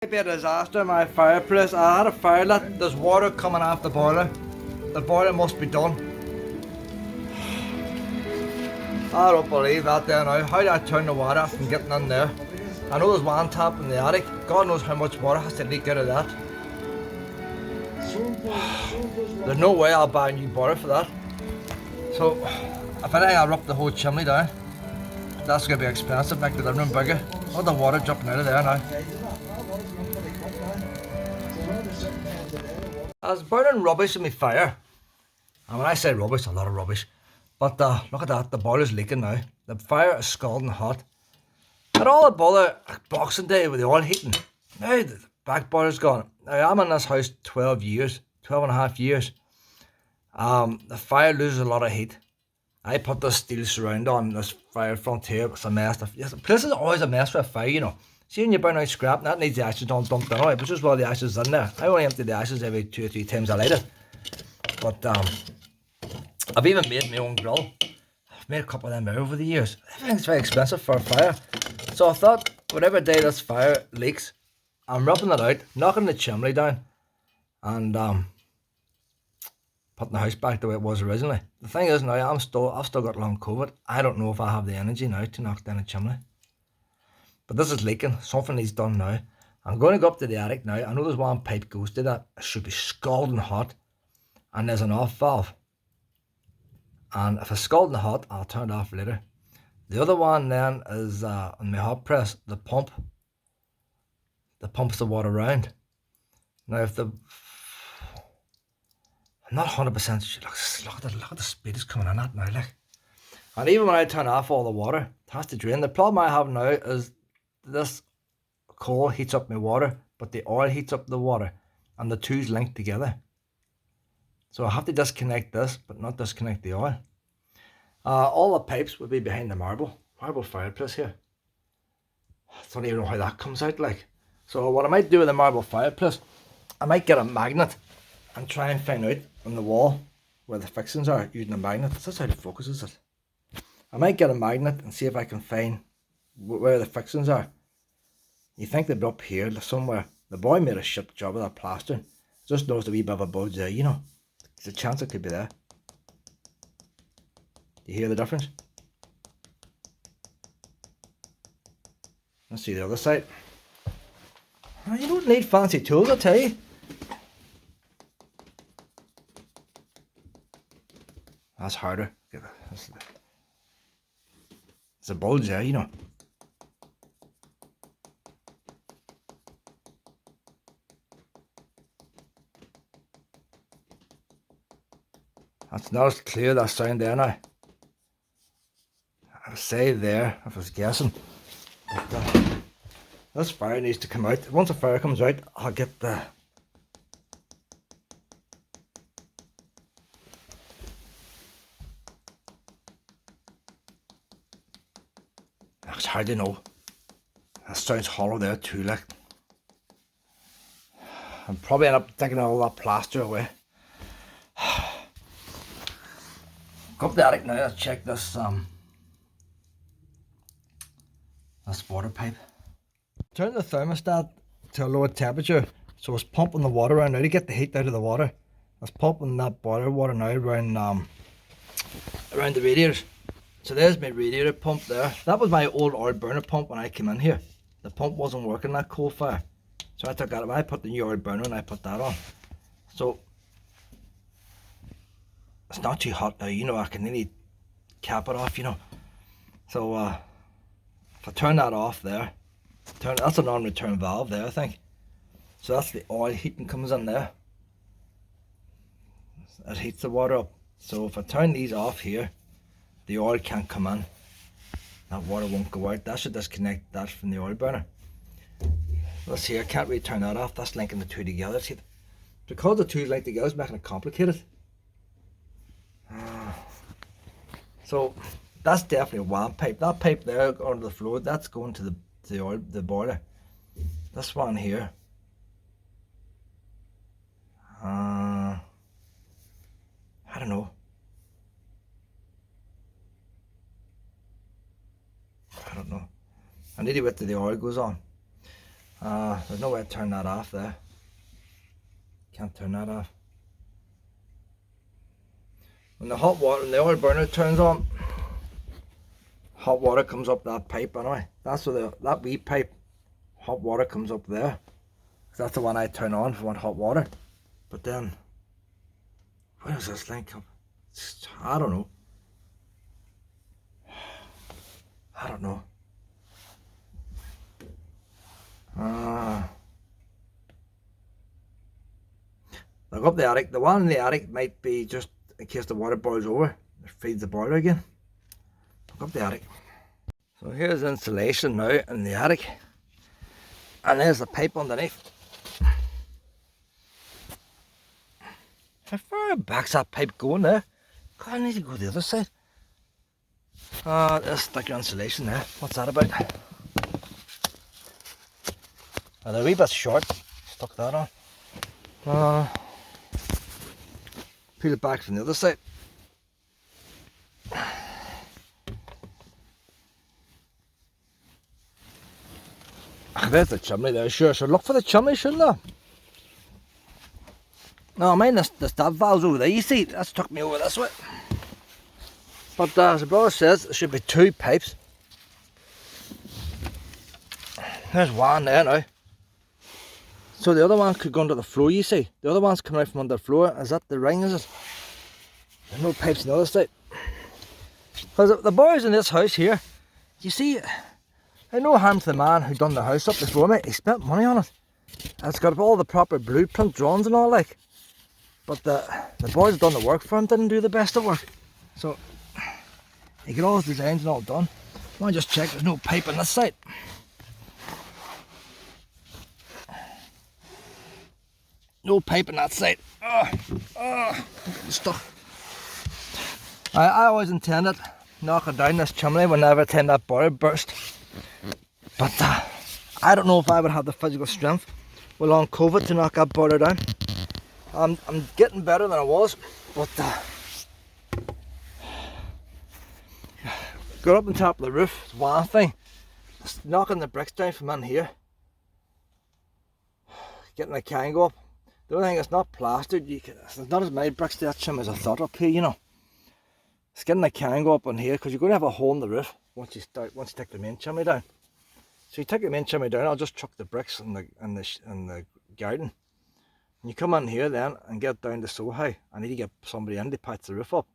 Might be a disaster, my fireplace. I had a fire lit. There's water coming off the boiler. The boiler must be done. I don't believe that there now. How do I turn the water off from getting in there? I know there's one tap in the attic. God knows how much water has to leak out of that. There's no way I'll buy a new boiler for that. So, if I think I'll rip the whole chimney down. That's going to be expensive, make the living room bigger. All the water dripping out of there now. I was burning rubbish in my fire. And when I say rubbish, a lot of rubbish. But look at that, the boiler's leaking now. The fire is scalding hot. And all the bother Boxing Day with the oil heating. Now the back boiler's gone. Now I'm in this house 12 years, 12 and a half years. The fire loses a lot of heat. I put this steel surround on this fire front here. It's a mess. Yes, the place is always a mess for a fire, you know. See when you burn out scrap, and that needs the ashes all dumped in, which is why the ashes in there. I only empty the ashes every 2 or 3 times I light it. But I've even made my own grill. I've made a couple of them there over the years. I think it's very expensive for a fire. So I thought, whatever day this fire leaks, I'm rubbing it out, knocking the chimney down, and putting the house back the way it was originally. The thing is now, I've still got long COVID. I don't know if I have the energy now to knock down a chimney. But this is leaking. Something needs done now. I'm going to go up to the attic now. I know there's one pipe goes to that. It should be scalding hot. And there's an off valve. And if it's scalding hot, I'll turn it off later. The other one then is on my hot press, the pump. The pumps the water around. Now if I'm not 100% sure. Look at the speed it's coming in at now, like. And even when I turn off all the water, it has to drain. The problem I have now is this coal heats up my water, but the oil heats up the water, and the two's linked together. So I have to disconnect this, but not disconnect the oil. All the pipes will be behind the marble fireplace here. I don't even know how that comes out like. So what I might do with the marble fireplace, I might get a magnet and try and find out on the wall where the fixings are using a magnet. That's how the focus is it. I might get a magnet and see if I can find where the fixings are. You think they'd be up here somewhere. The boy made a shit job of that plastering. Just noticed a wee bit of a bulge there, you know. There's a chance it could be there. Do you hear the difference? Let's see the other side. Oh, you don't need fancy tools, I tell you. That's harder. There's a bulge there, you know. That's not as clear, that sound there now. I would say there, if I was guessing. But, this fire needs to come out. Once the fire comes out, I'll get the... It's hard to know. That sounds hollow there too, like. I'll probably end up taking all that plaster away. Go up the attic now, let's check this water pipe. Turn the thermostat to a lower temperature so it's pumping the water around now to get the heat out of the water. It's pumping that boiler water now around the radiators. So there's my radiator pump there. That was my old oil burner pump when I came in here. The pump wasn't working, that coal fire. So I took that away. I put the new oil burner and I put that on. So it's not too hot now, you know. I can nearly cap it off, you know. So if I turn that off there, that's a non-return valve there, I think. So that's the oil heating comes in there. It heats the water up. So if I turn these off here, the oil can't come in. That water won't go out. That should disconnect that from the oil burner. Let's see, I can't really turn that off. That's linking the two together. See, because the two linked together, it's making it complicated. So that's definitely one pipe. That pipe there under the floor, that's going to the boiler. This one here. I don't know. I don't know. I need to wait till the oil goes on. There's no way to turn that off there. Can't turn that off. When the hot water, when the oil burner turns on, hot water comes up that pipe anyway. That's where that wee pipe, hot water comes up there. That's the one I turn on if I want hot water. But then, where does this link come? I don't know. I don't know. Look up the attic. The one in the attic might be just in case the water boils over. It feeds the boiler again. Look up the attic. So here's insulation now in the attic. And there's the pipe underneath. How far back's that pipe going there? God, I need to go the other side. There's sticker insulation there. What's that about? They're a wee bit short. Stuck that on. Peel it back from the other side. There's the chimney there. Sure, so look for the chimney, shouldn't I? No, I mean the stab valve's over there. You see, that's took me over this way. But as the brother says, there should be 2 pipes. There's one there now. So the other one could go under the floor, you see. The other one's coming out from under the floor. Is that the ring, is it? There's no pipes on the other side. Because the boys in this house here, you see, no harm to the man who done the house up before me. He spent money on it. It's got all the proper blueprint drawings and all like. But the boys done the work for him, didn't do the best of work. So he got all his designs and all done. I want to just check there's no pipe on this side. No pipe on that side. Stuck. I always intended knocking down this chimney whenever time that boiler burst. But I don't know if I would have the physical strength with long COVID to knock that boiler down. I'm getting better than I was, but got up on top of the roof is one thing. Just knocking the bricks down from in here, getting the can go up. The other thing, it's not plastered. There's not as many bricks to that chimney as I thought up here, you know. It's getting the can go up on here because you're going to have a hole in the roof once you take the main chimney down. So you take the main chimney down, I'll just chuck the bricks in the garden. And you come in here then and get down to so high. I need to get somebody in to patch the roof up.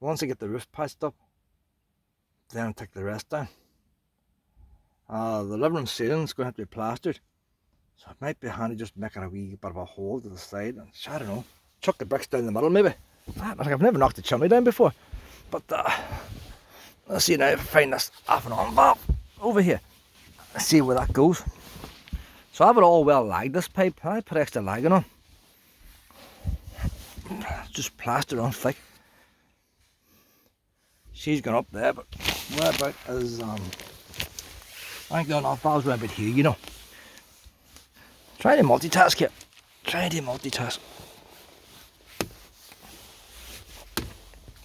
Once I get the roof patched up, then I'll take the rest down. The living room ceiling is going to have to be plastered. So it might be handy just making a wee bit of a hole to the side and, I don't know, chuck the bricks down the middle maybe. I've never knocked the chimney down before. But let's see now if I find this off and on valve over here. Let's see where that goes. So I have it all well lagged, this pipe. I put extra lagging on. Just plastered on thick. She's gone up there, but where about is I think the on-off valve's were a bit here, you know. Try to multitask here. Try to multitask.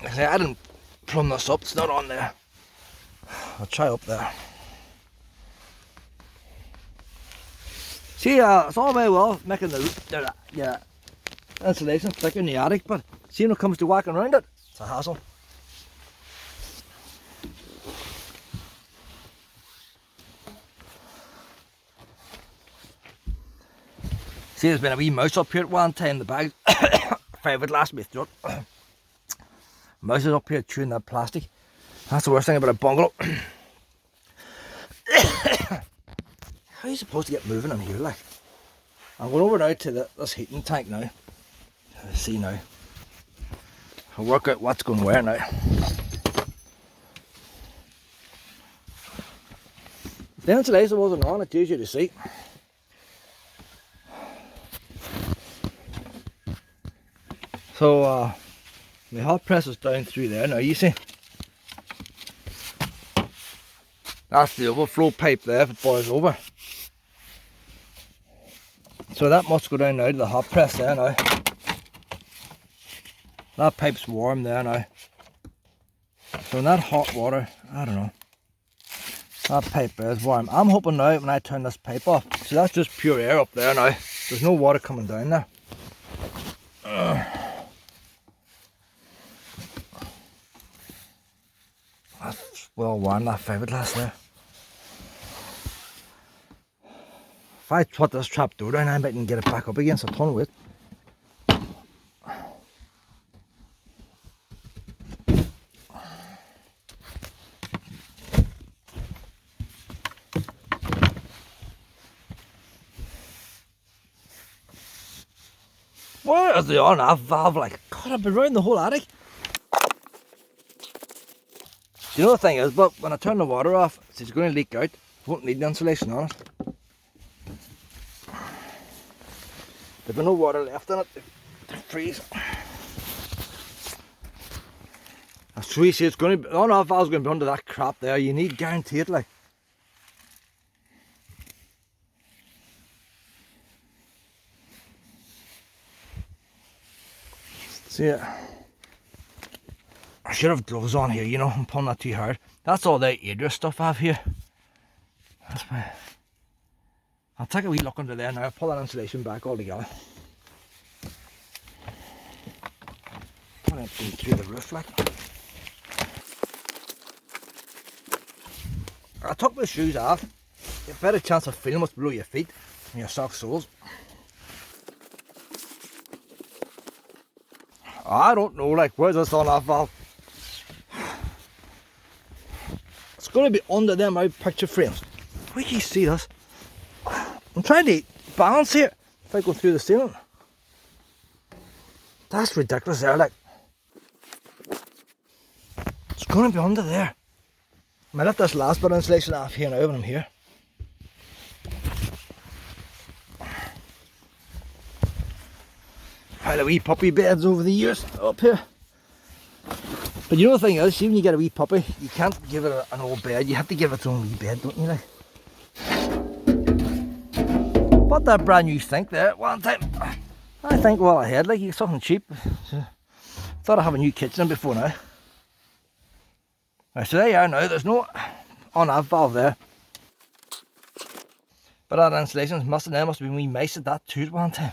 I didn't plumb this up, it's not on there. I'll try up there. See, it's all very well making the insulation thicker in the attic, but see when it comes to whacking around it, it's a hassle. See, there's been a wee mouse up here at one time, the bag, if it last me throat. Mouse is up here chewing that plastic. That's the worst thing about a bungalow. How are you supposed to get moving in here, like? I'm going over now to this heating tank now. Let's see now. I'll work out what's going where now. The insulation wasn't on, it's easier to see. So, my hot press is down through there now, you see. That's the overflow pipe there if it boils over. So that must go down now to the hot press there now. That pipe's warm there now. So in that hot water, I don't know. That pipe is warm. I'm hoping now when I turn this pipe off, so that's just pure air up there now. There's no water coming down there. That's well warm, that fiberglass there. If I put this trap door down, I might get it back up again, so ton of weight. Where is the on off valve? Like, God, I've been around the whole attic. You know the thing is, but when I turn the water off, it's going to leak out. Won't need the insulation on it. There'll be no water left in it to freeze. That's true, see, it's going to be, the on-off valve's going to be under that crap there. You need guarantee it, like. See it? I should have gloves on here, you know, I'm pulling that too hard. That's all the Adria stuff I have here. That's why. I'll take a wee look under there now, pull that insulation back all together. Put it through the roof like. I took my shoes off. You have a better chance of feeling what's below your feet and your soft soles. I don't know, like, where's this on off valve? It's going to be under them out picture frames. Where can you see this? I'm trying to balance here if I go through the ceiling. That's ridiculous there, like. It's going to be under there. I might let this last bit of insulation off here now when I'm here. Had a wee puppy beds over the years up here. But you know the thing is, see, when you get a wee puppy, you can't give it an old bed. You have to give it its own wee bed, don't you, like? Bought that brand new sink there at one time. I think well ahead, like, you get something cheap. So, thought I'd have a new kitchen before now. Right, so there you are now, there's no on-off valve there. But that insulation must have been wee mice at that too at one time.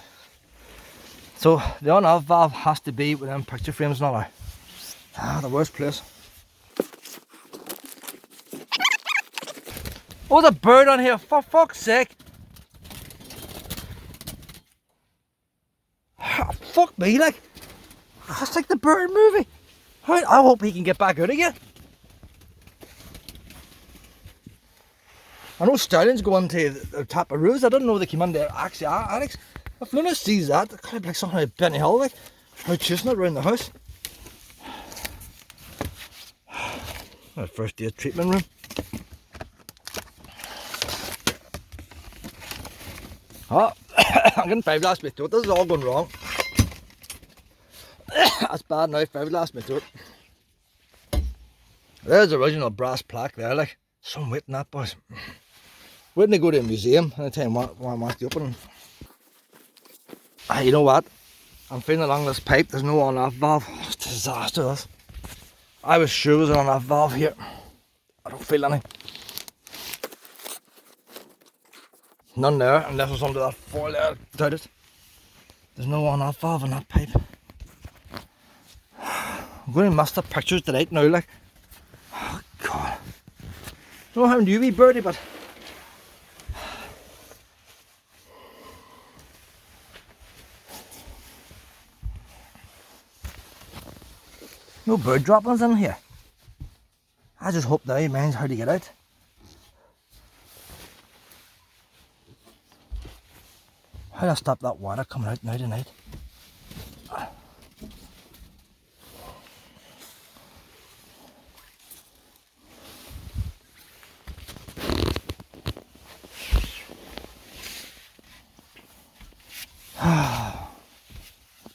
So the on-off valve has to be within picture frames now. Ah, the worst place. Oh, the bird on here, for fuck's sake. Fuck me, like. That's like the bird movie. I hope he can get back out again. I know starlings go into the top of roofs. I didn't know they came in there actually attics. If Luna sees that, it could be like something like Benny Hill, like, out chasing it around the house. That first aid treatment room. Oh, I'm getting fiberglass my throat. This is all going wrong. That's bad now, fiberglass my throat. There's the original brass plaque there, like. Some weight in that, boys. Waiting to go to a museum anytime I want the opening. You know what? I'm feeling along this pipe, there's no on-off valve. Oh, it's a disaster, this. I was sure there was an on-off valve here. I don't feel any. None there, unless it's under that foil there. Doubt it. There's no on-off valve in that pipe. I'm going to master pictures tonight now, like. Oh, God. I don't know how new wee birdie, but. No bird droppings in here. I just hope now he minds how to get out. How do I stop that water coming out now tonight?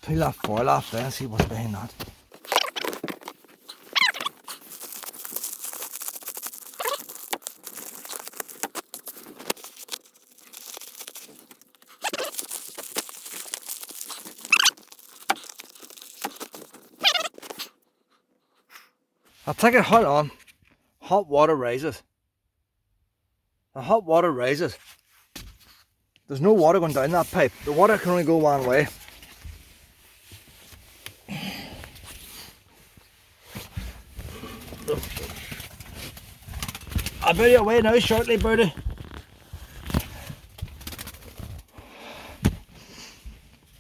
Peel that foil off there and see what's behind that. I'll take it hot on. Hot water rises. the hot water rises. There's no water going down that pipe. The water can only go one way. I'll be away now shortly, birdie.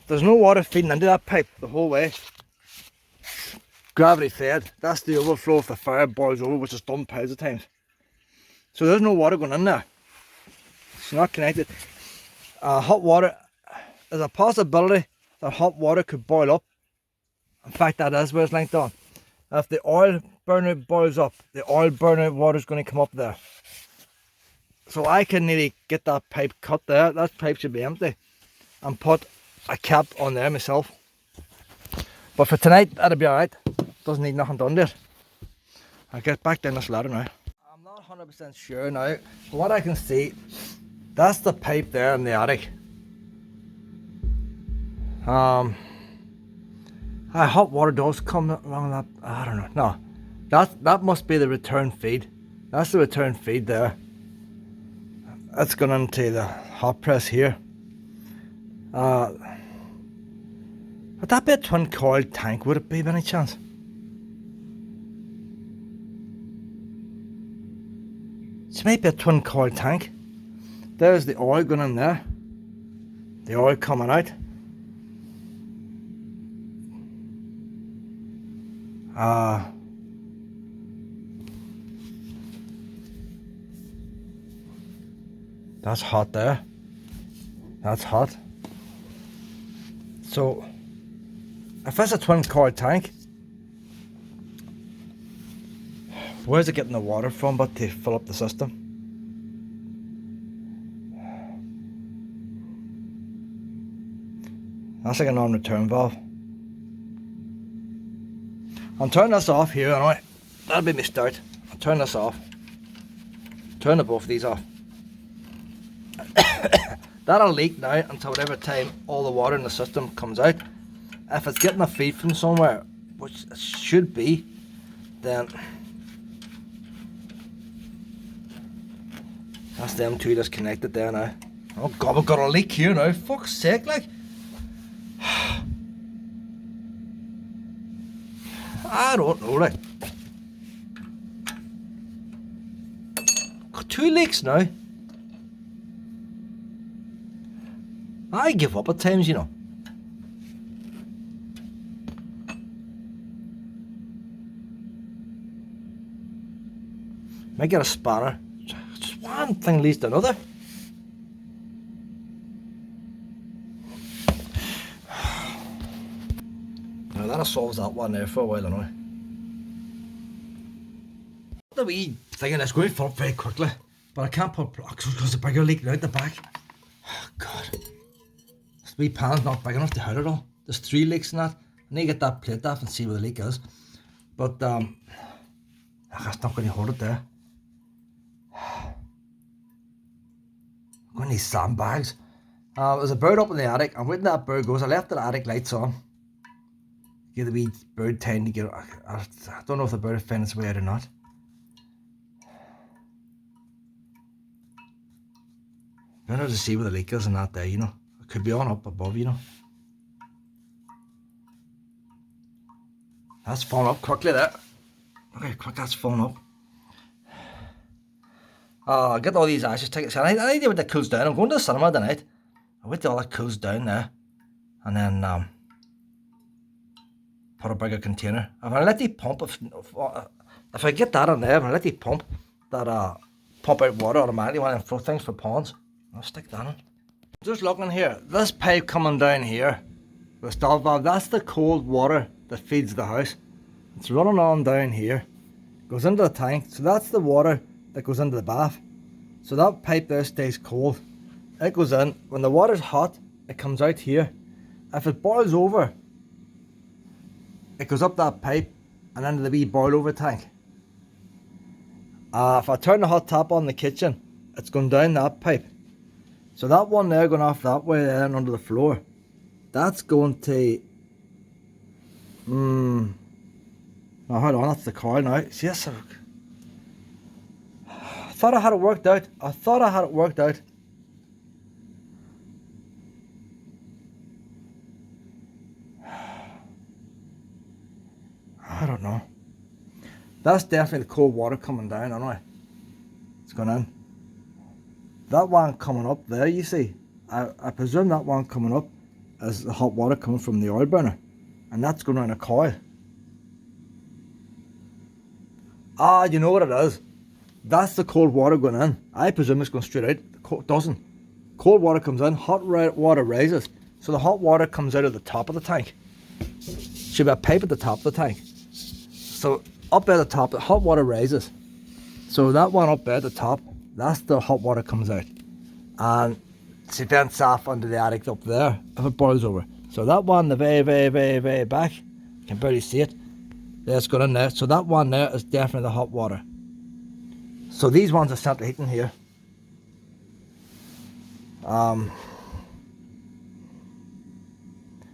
There's no water feeding into that pipe the whole way. Gravity fed. That's the overflow if the fire boils over, which is done piles of times. So there's no water going in there. It's not connected. Hot water, there's a possibility that hot water could boil up. In fact, that is where it's linked on. If the oil burner boils up, the oil burner water is going to come up there. So I can nearly get that pipe cut there. That pipe should be empty. And put a cap on there myself. But for tonight, that'll be alright. Doesn't need nothing done there. I'll get back down this ladder now. I'm not 100% sure now. From what I can see, that's the pipe there in the attic. Hot water does come along that. I don't know. No, that must be the return feed. That's the return feed there. That's going into the hot press here. Would that be a twin coil tank? Would it be by any chance? It might be a twin coil tank. There's the oil going in there. The oil coming out. That's hot there. That's hot. So, if it's a twin coil tank, where's it getting the water from but to fill up the system? That's like a non-return valve. I'm turning this off here anyway. That'll be my start. I'll turn this off. Turn both of these off. That'll leak now until whatever time all the water in the system comes out. If it's getting a feed from somewhere, which it should be, then that's them two disconnected there now. Oh god, we've got a leak here now. Fuck's sake, like. I don't know, like. Got two leaks now. I give up at times, you know. Might get a spanner. Just one thing leads to another. Now that solves that one there for a while anyway. The wee thing in this going to fill up very quickly, but I can't put blocks because the bigger leak out the back. Oh god. This wee pan's not big enough to hold it all. There's 3 leaks in that. I need to get that plate off and see where the leak is. But that's not going to hold it there. I'm going to need sandbags. There's a bird up in the attic. I'm waiting that bird goes. I left the attic lights on. Give the wee bird time to get. I don't know if the bird will find its way out or not. I'm going to see where the leak is and that there, you know. It could be on up above, you know. That's falling up quickly there. Look how quick that's falling up. I'll get all these ashes tickets. I need to wait till it cools down. I'm going to the cinema tonight. I'll wait till all that cools down there. And then put a bigger container. I'm going to let the pump, if I get that in there, I'm going to let the pump that pump out water automatically when I throw things for ponds. I'll stick that in. Just looking here, this pipe coming down here, the stop valve, that's the cold water that feeds the house. It's running on down here, goes into the tank, so that's the water that goes into the bath. So that pipe there stays cold. It goes in, when the water's hot, it comes out here. If it boils over, it goes up that pipe and into the wee boil over tank. If I turn the hot tap on in the kitchen, it's going down that pipe. So that one there going off that way there and under the floor, that's going to, now hold on, that's the coil now. See, that's thought I had it worked out. I thought I had it worked out. I don't know. That's definitely the cold water coming down, anyway. It's going in. That one coming up there, you see. I presume that one coming up is the hot water coming from the oil burner. And that's going around a coil. Ah, you know what it is? That's the cold water going in. I presume it's going straight out. It doesn't. Cold water comes in, hot water rises. So the hot water comes out of the top of the tank. Should be a pipe at the top of the tank. So up at the top, the hot water rises. So that one up there at the top, that's the hot water comes out. And she vents off under the attic up there if it boils over. So that one, the very back, you can barely see it. There's going in there. So that one there is definitely the hot water. So these ones are central heating here.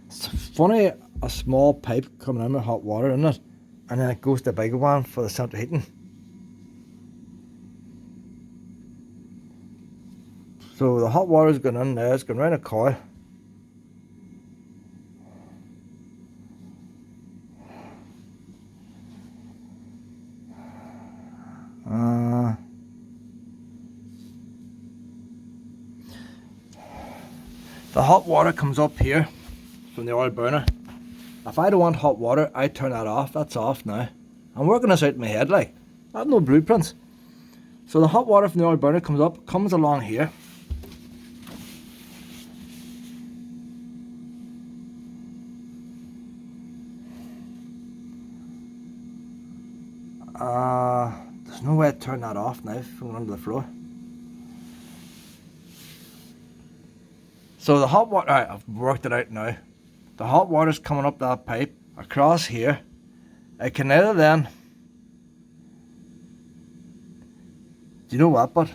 It's funny, a small pipe coming in with hot water in it, and then it goes to the bigger one for the central heating. So the hot water is going in there, it's going around a coil. The hot water comes up here from the oil burner. If I don't want hot water, I turn that off. That's off now. I'm working this out in my head, like. I have no blueprints. So the hot water from the oil burner comes up, comes along here. There's no way to turn that off now from under the floor. So the hot water, right, I've worked it out now. The hot water's coming up that pipe across here. It can either then, do you know what, but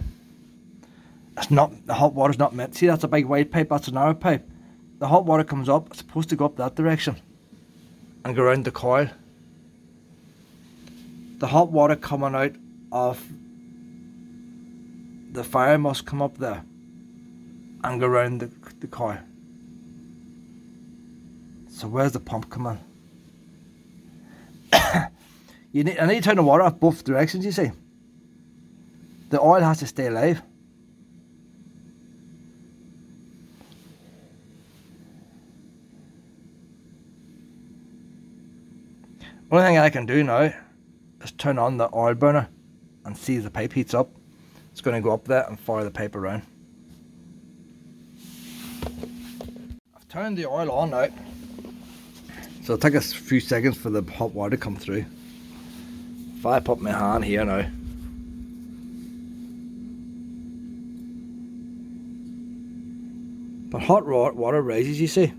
it's not, the hot water's not meant, see that's a big wide pipe, that's a narrow pipe. The hot water comes up, it's supposed to go up that direction and go around the coil. The hot water coming out of the fire must come up there and go around the coil. So where's the pump coming? I need to turn the water off both directions, you see. The oil has to stay alive. Only thing I can do now is turn on the oil burner and see if the pipe heats up. It's going to go up there and fire the pipe around. I've turned the oil on now, so it'll take a few seconds for the hot water to come through. If I put my hand here now, but hot water rises, you see,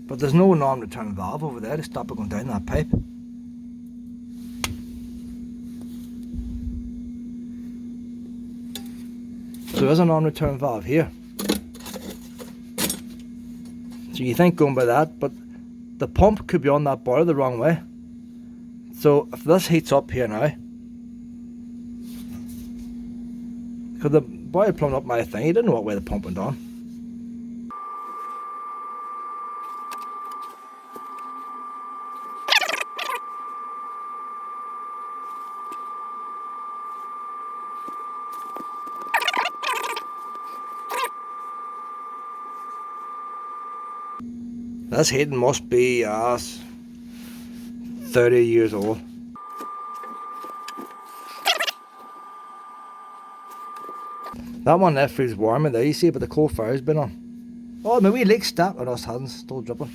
but there's no non-return valve over there to stop it going down that pipe. So there's a non-return valve here. So you think going by that, but the pump could be on that boiler the wrong way. So if this heats up here now, because the boiler plumbed up my thing, he didn't know what way the pump went on. This heating must be 30 years old. That one there feels warmer there, you see, but the coal fire's been on. Oh, my wee leg stopped. Oh no, it hasn't, still dripping.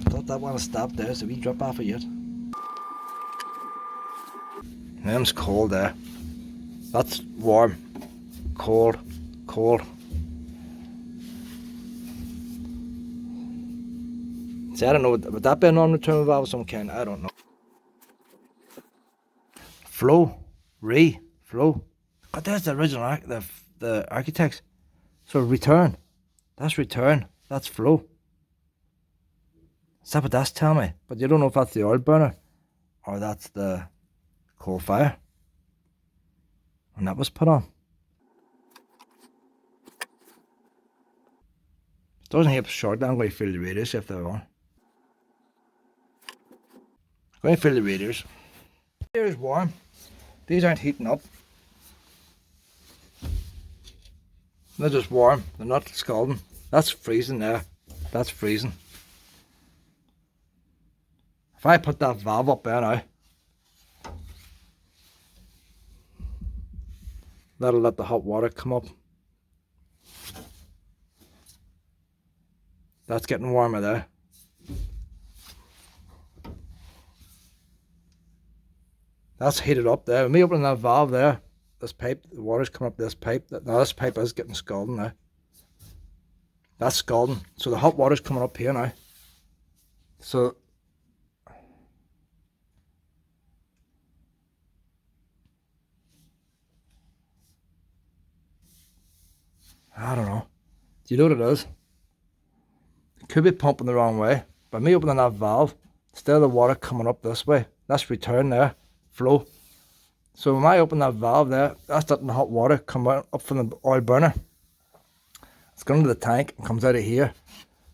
I thought that one had stopped there, so we drip off it yet. Them's cold there. That's warm. Cold. Cold. See, I don't know, would that be a non-return valve of some kind? I don't know. Flow. Flow. God, there's the original, the architects. So return. That's return. That's flow. Is that what that's telling me? But you don't know if that's the oil burner or that's the coal fire. and that was put on. It doesn't help short. I'm going to fill the radius if they're on. I'm going to fill the radiators. Here's warm. These aren't heating up. They're just warm. They're not scalding. That's freezing there. That's freezing. If I put that valve up there now, that'll let the hot water come up. That's getting warmer there. That's heated up there. When me opening that valve there, this pipe, the water's coming up this pipe. Now this pipe is getting scalding now. That's scalding. So the hot water's coming up here now. So I don't know. Do you know what it is? It could be pumping the wrong way. By me opening that valve, instead of the water coming up this way, that's return there, flow. So when I open that valve there, that's letting the hot water come out, up from the oil burner. It's going into the tank and comes out of here.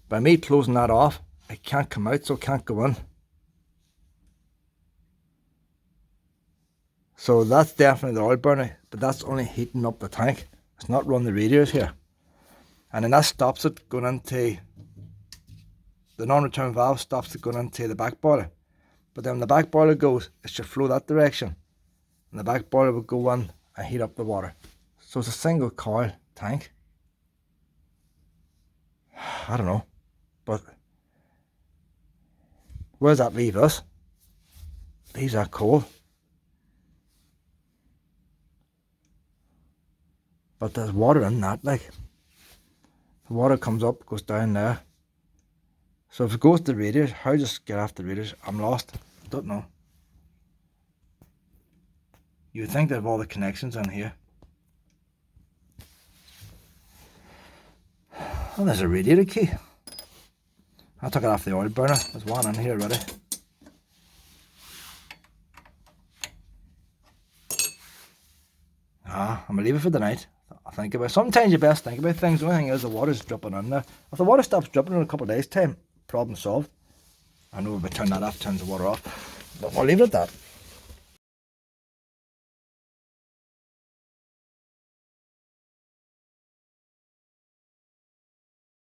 By me closing that off, it can't come out, so it can't go in. So that's definitely the oil burner, but that's only heating up the tank. It's not running the radiators here. And then that stops it going into, the non-return valve stops it going into the back boiler. But then when the back boiler goes, it should flow that direction. And the back boiler will go in and heat up the water. So it's a single coil tank. I don't know, but where does that leave us? Leaves that cold. But there's water in that, like. The water comes up, goes down there. So if it goes to the radiators, how does it get off the radiators? I'm lost. Don't know. You would think they have all the connections in here. Oh, there's a radiator key. I took it off the oil burner. There's one in here already. I'm going to leave it for the night. I think about it. Sometimes you best think about things. The only thing is the water's dripping in there. If the water stops dripping in a couple of days' time, problem solved. I know if I turn that off, turns the water off. But we'll leave it at that.